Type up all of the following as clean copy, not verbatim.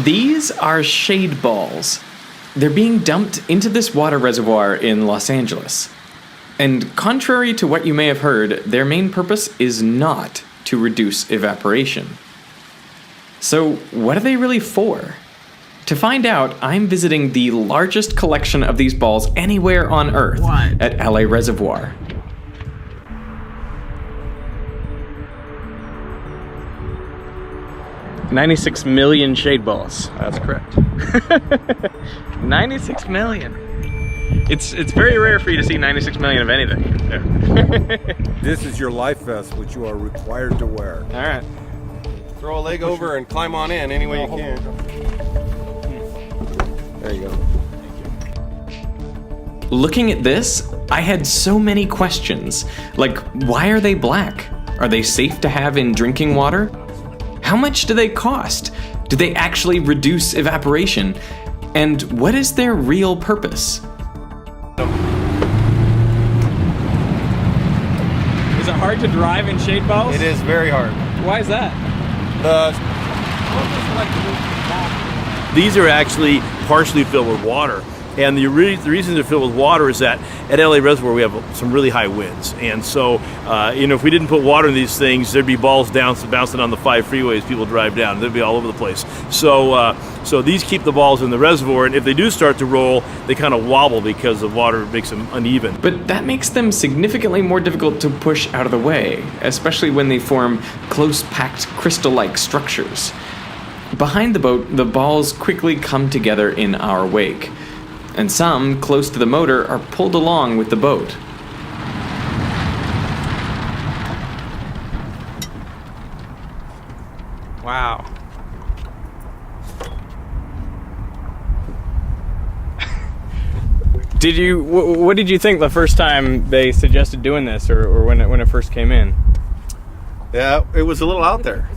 These are shade balls. They're being dumped into this water reservoir in Los Angeles. And contrary to what you may have heard, their main purpose is not to reduce evaporation. So what are they really for? To find out, I'm visiting the largest collection of these balls anywhere on Earth at LA Reservoir. $96 million shade balls. That's correct. 96 million. It's very rare for you to see 96 million of anything. Yeah. This is your life vest, which you are required to wear. All right. Throw a leg over and climb on in any way you can. There you go. Looking at this, I had so many questions. Like, why are they black? Are they safe to have in drinking water? How much do they cost? Do they actually reduce evaporation? And what is their real purpose? Is it hard to drive in shade balls? It is very hard. Why is that? These are actually partially filled with water. And the reason they're filled with water is that at LA Reservoir we have some really high winds. And so, if we didn't put water in these things, there'd be balls bouncing on the 5 freeways people drive down. They'd be all over the place. So these keep the balls in the reservoir, and if they do start to roll, they kind of wobble because the water makes them uneven. But that makes them significantly more difficult to push out of the way, especially when they form close-packed crystal-like structures. Behind the boat, the balls quickly come together in our wake. And some, close to the motor, are pulled along with the boat. Wow. What did you think the first time they suggested doing this, or when it first came in? Yeah, it was a little out there.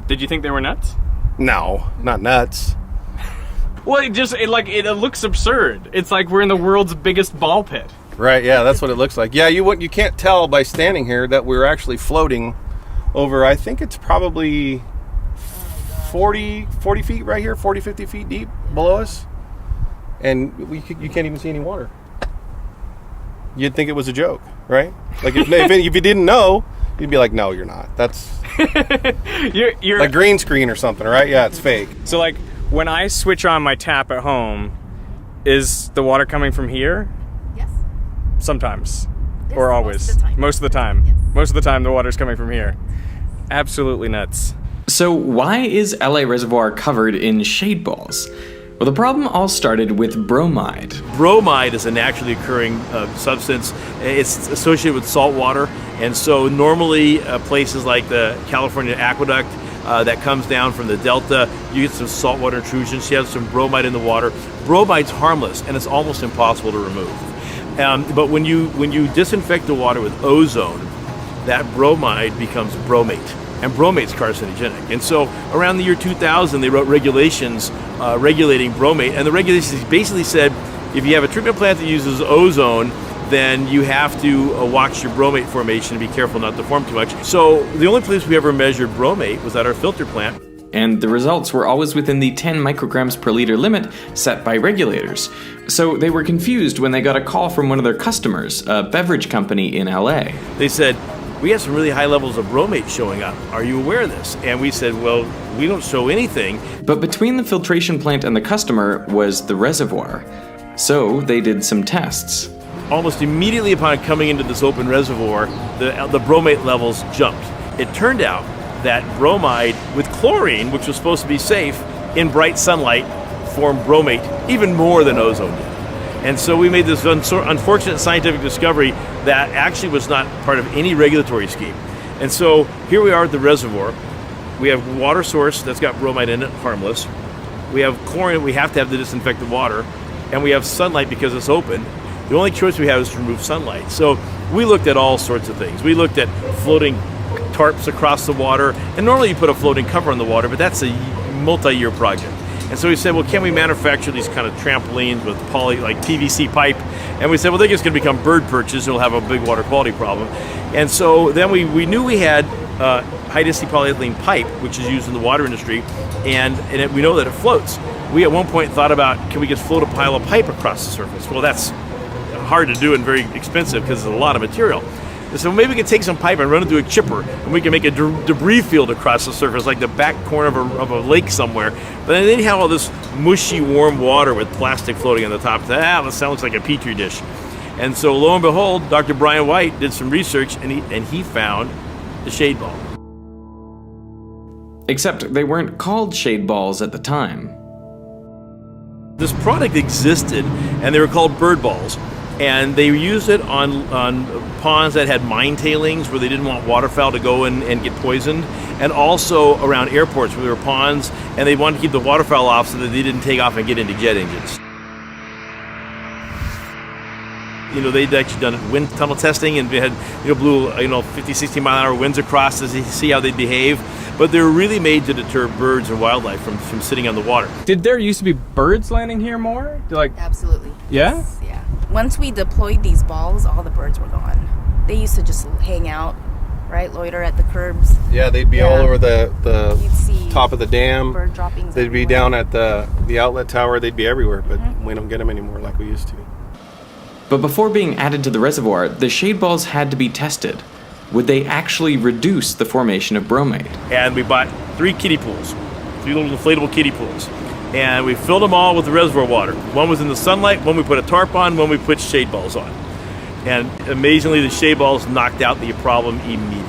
Did you think they were nuts? No, not nuts. Well, it looks absurd. It's like we're in the world's biggest ball pit. Right, yeah, that's what it looks like. Yeah, you can't tell by standing here that we're actually floating over, I think it's probably 40 feet right here, 40, 50 feet deep below us. And you can't even see any water. You'd think it was a joke, right? Like if you didn't know, you'd be like, no, you're not. That's you're like green screen or something, right? Yeah, it's fake. So like when I switch on my tap at home, is the water coming from here? Yes. Sometimes. Yes, or always? Most of the time. Yes. Most of the time the water's coming from here. Absolutely nuts. So why is LA Reservoir covered in shade balls? Well, the problem all started with bromide. Bromide is a naturally occurring substance. It's associated with salt water, and so normally places like the California aqueduct that comes down from the delta, you get some saltwater intrusions. You have some bromide in the water. Bromide's harmless, and it's almost impossible to remove. But when you disinfect the water with ozone, that bromide becomes bromate. And bromate's carcinogenic. And so around the year 2000, they wrote regulations regulating bromate. And the regulations basically said, if you have a treatment plant that uses ozone, then you have to watch your bromate formation and be careful not to form too much. So the only place we ever measured bromate was at our filter plant. And the results were always within the 10 micrograms per liter limit set by regulators. So they were confused when they got a call from one of their customers, a beverage company in LA. They said, we have some really high levels of bromate showing up. Are you aware of this? And we said, well, we don't show anything. But between the filtration plant and the customer was the reservoir. So they did some tests. Almost immediately upon coming into this open reservoir, the bromate levels jumped. It turned out that bromide with chlorine, which was supposed to be safe, in bright sunlight formed bromate even more than ozone did. And so we made this unfortunate scientific discovery that actually was not part of any regulatory scheme. And so here we are at the reservoir. We have water source that's got bromide in it, harmless. We have chlorine, we have to have to disinfect the water. And we have sunlight because it's open. The only choice we have is to remove sunlight. So we looked at all sorts of things. We looked at floating tarps across the water. And normally you put a floating cover on the water, but that's a multi-year project. And so we said, well, can we manufacture these kind of trampolines with like PVC pipe? And we said, well, they're just going to become bird perches and we'll have a big water quality problem. And so then we knew we had high-density polyethylene pipe, which is used in the water industry, and we know that it floats. We at one point thought about, can we just float a pile of pipe across the surface? Well, that's hard to do and very expensive because it's a lot of material. So maybe we could take some pipe and run it through a chipper, and we can make a debris field across the surface, like the back corner of a lake somewhere. But then you have all this mushy, warm water with plastic floating on the top. That sounds like a petri dish. And so lo and behold, Dr. Brian White did some research, and he found the shade ball. Except they weren't called shade balls at the time. This product existed, and they were called bird balls. And they used it on ponds that had mine tailings where they didn't want waterfowl to go in and get poisoned, and also around airports where there were ponds and they wanted to keep the waterfowl off so that they didn't take off and get into jet engines. You know, they'd actually done wind tunnel testing and they had, blew 50, 60 mile an hour winds across to see how they'd behave. But they were really made to deter birds and wildlife from sitting on the water. Did there used to be birds landing here more? Absolutely. Yeah? Yes, yeah. Once we deployed these balls, all the birds were gone. They used to just hang out, right? Loiter at the curbs. Yeah, they'd be all over the You'd see top of the dam. bird droppings. They'd be everywhere. down at the outlet tower. They'd be everywhere, but we don't get them anymore like we used to. But before being added to the reservoir, the shade balls had to be tested. Would they actually reduce the formation of bromate? And we bought 3 kiddie pools, 3 little inflatable kiddie pools. And we filled them all with the reservoir water. One was in the sunlight, one we put a tarp on, one we put shade balls on. And amazingly, the shade balls knocked out the problem immediately.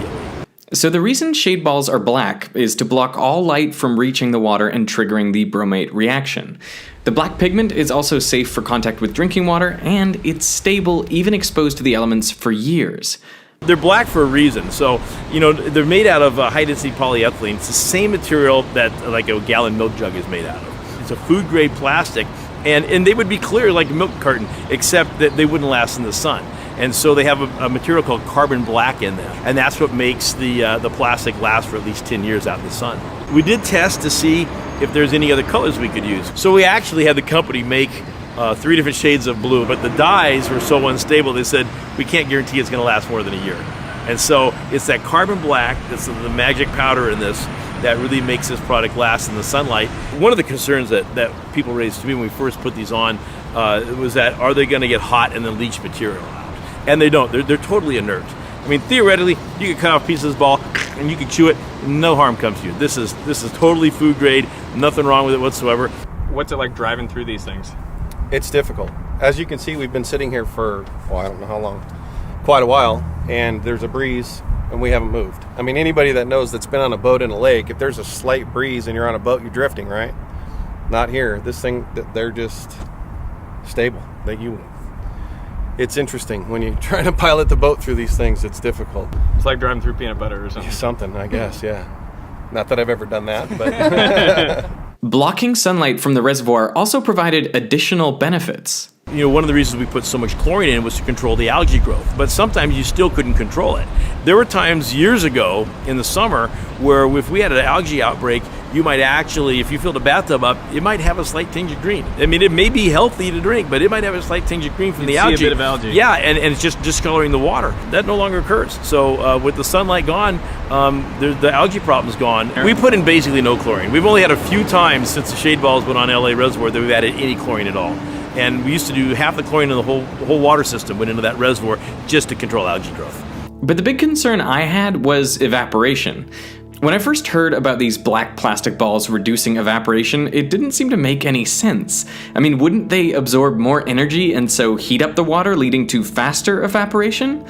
So the reason shade balls are black is to block all light from reaching the water and triggering the bromate reaction. The black pigment is also safe for contact with drinking water, and it's stable even exposed to the elements for years. They're black for a reason. So, they're made out of high-density polyethylene. It's the same material that like a gallon milk jug is made out of. It's a food-grade plastic, and they would be clear like a milk carton, except that they wouldn't last in the sun. And so they have a material called carbon black in them, and that's what makes the plastic last for at least 10 years out in the sun. We did test to see if there's any other colors we could use. So we actually had the company make 3 different shades of blue, but the dyes were so unstable, they said, we can't guarantee it's going to last more than a year. And so it's that carbon black, that's the magic powder in this, that really makes this product last in the sunlight. One of the concerns that people raised to me when we first put these on was that, are they going to get hot and then leach material out? And they don't. They're totally inert. I mean, theoretically, you could cut off a piece of this ball and you could chew it, no harm comes to you. This is totally food grade, nothing wrong with it whatsoever. What's it like driving through these things? It's difficult. As you can see, we've been sitting here for, I don't know how long, quite a while, and there's a breeze, and we haven't moved. I mean, anybody that knows that's been on a boat in a lake, if there's a slight breeze and you're on a boat, you're drifting, right? Not here. This thing, they're just stable. It's interesting. When you're trying to pilot the boat through these things, it's difficult. It's like driving through peanut butter or something. Something, I guess, yeah. Not that I've ever done that, but... Blocking sunlight from the reservoir also provided additional benefits. One of the reasons we put so much chlorine in was to control the algae growth, but sometimes you still couldn't control it. There were times years ago in the summer where if we had an algae outbreak, you might actually, if you filled a bathtub up, it might have a slight tinge of green. I mean, it may be healthy to drink, but it might have a slight tinge of green from the algae. See a bit of algae. Yeah, and it's just discoloring the water. That no longer occurs. So with the sunlight gone, the algae problem's gone. We put in basically no chlorine. We've only had a few times since the shade balls went on LA Reservoir that we've added any chlorine at all. And we used to do half the chlorine in the whole water system went into that reservoir just to control algae growth. But the big concern I had was evaporation. When I first heard about these black plastic balls reducing evaporation, it didn't seem to make any sense. I mean, wouldn't they absorb more energy and so heat up the water, leading to faster evaporation?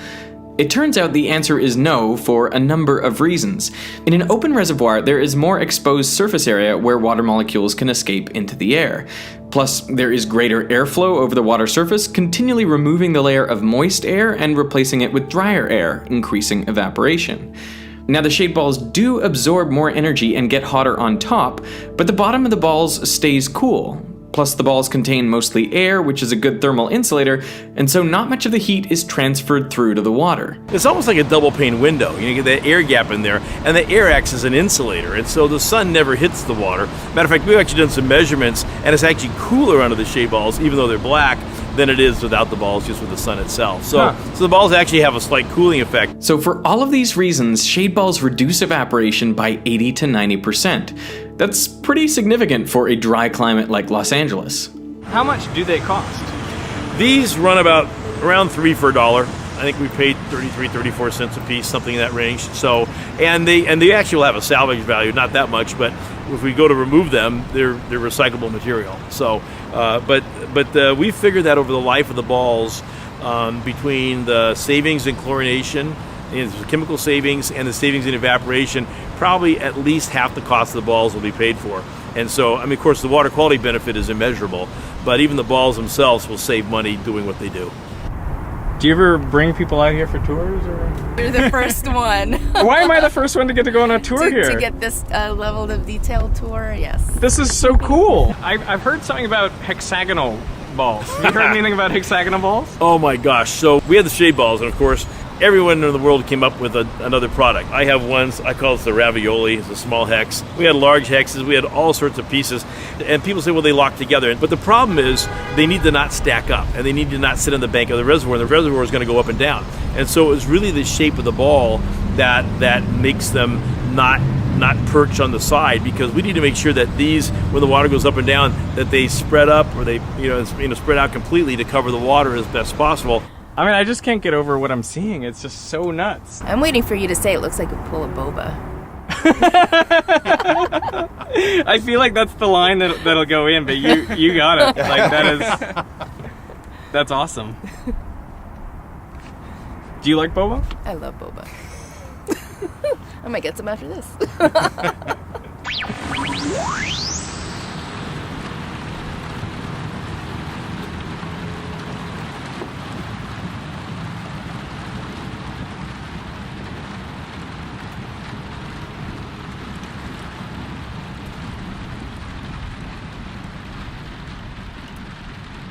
It turns out the answer is no for a number of reasons. In an open reservoir, there is more exposed surface area where water molecules can escape into the air. Plus, there is greater airflow over the water surface, continually removing the layer of moist air and replacing it with drier air, increasing evaporation. Now, the shade balls do absorb more energy and get hotter on top, but the bottom of the balls stays cool. Plus, the balls contain mostly air, which is a good thermal insulator, and so not much of the heat is transferred through to the water. It's almost like a double pane window. You get that air gap in there, and the air acts as an insulator, and so the sun never hits the water. Matter of fact, we've actually done some measurements, and it's actually cooler under the shade balls, even though they're black, than it is without the balls, just with the sun itself. So the balls actually have a slight cooling effect. So for all of these reasons, shade balls reduce evaporation by 80 to 90%. That's pretty significant for a dry climate like Los Angeles. How much do they cost? These run around $3 for $1. I think we paid 33, 34 cents a piece, something in that range. So, and they actually will have a salvage value, not that much, but if we go to remove them, they're recyclable material. So, but we figured that over the life of the balls, between the savings in chlorination, and the chemical savings, and the savings in evaporation, probably at least half the cost of the balls will be paid for. And so, I mean, of course, the water quality benefit is immeasurable, but even the balls themselves will save money doing what they do. Do you ever bring people out here for tours? Or? You're the first one. Why am I the first one to get to go on a tour here? To get this level of detail tour, yes. This is so cool. I've heard something about hexagonal balls. Have you heard anything about hexagonal balls? Oh my gosh. So we had the shade balls, and of course, everyone in the world came up with another product. I have ones, I call it the ravioli, it's a small hex. We had large hexes, we had all sorts of pieces. And people say, well, they lock together. But the problem is they need to not stack up, and they need to not sit on the bank of the reservoir. The reservoir is going to go up and down. And so it was really the shape of the ball that makes them not perch on the side, because we need to make sure that these, when the water goes up and down, that they spread up, or they spread out completely to cover the water as best possible. I mean, I just can't get over what I'm seeing. It's just so nuts. I'm waiting for you to say it looks like a pool of boba. I feel like that's the line that'll go in, but you got it. Like that's awesome. Do you like boba? I love boba. I might get some after this.